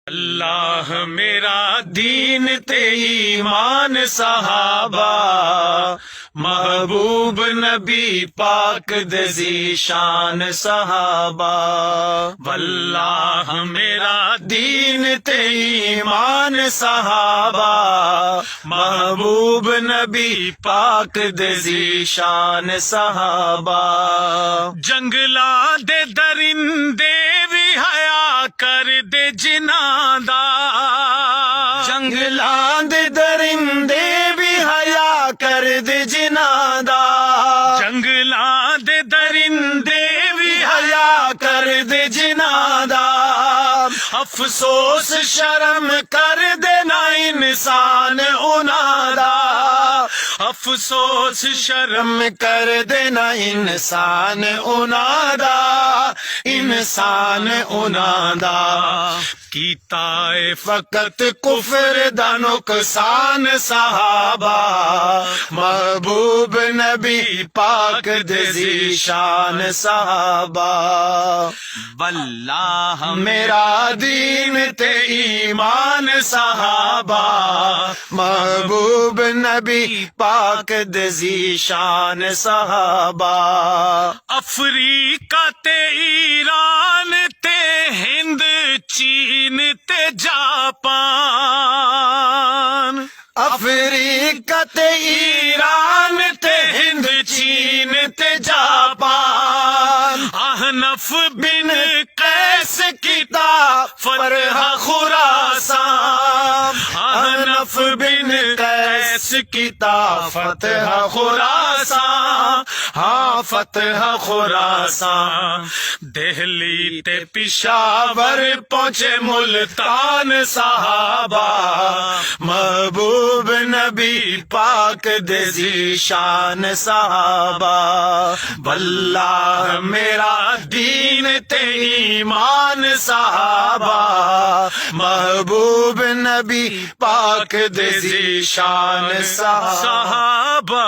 اللہ میرا دین تے ایمان صحابہ، محبوب نبی پاک دے ذیشان صحابہ. واللہ میرا دین تے ایمان صحابہ، محبوب نبی پاک دے ذیشان صحابہ. جنگلاں دے درندے بھی حیا کر دے جنہاں دا، جنگلاں دے درندے بھی حیا کر دے جنہاں دا، جنگلاں دے درندے بھی حیا کر دے جنہاں دا. افسوس شرم کر دینا انسان انہاں دا، افسوس شرم کر دینا انسان انہاں دا، انسان انہاں دا. کیتا اے فقط کفر دا نقصان صحابہ، محبوب نبی پاک دے ذیشان صحابہ. واللہ میرا دین تے ایمان صحابہ، محبوب نبی پاک دے ذیشان صحابہ. افریقہ تے ایران تے ہند چین تے جاپان، افریقہ تے ایران تے ہند چین تے جاپان. احنف بن قیس کتا فرح خراسان، احنف بن قیس کتا فتح خراسان، ہاں فتح خراسان. دہلی تے پشاور پہنچے ملتان صحابہ، محبوب نبی پاک دے ذیشان صحابہ. واللہ میرا دین تے ایمان صحابہ، محبوب نبی پاک دے ذیشان صحابہ.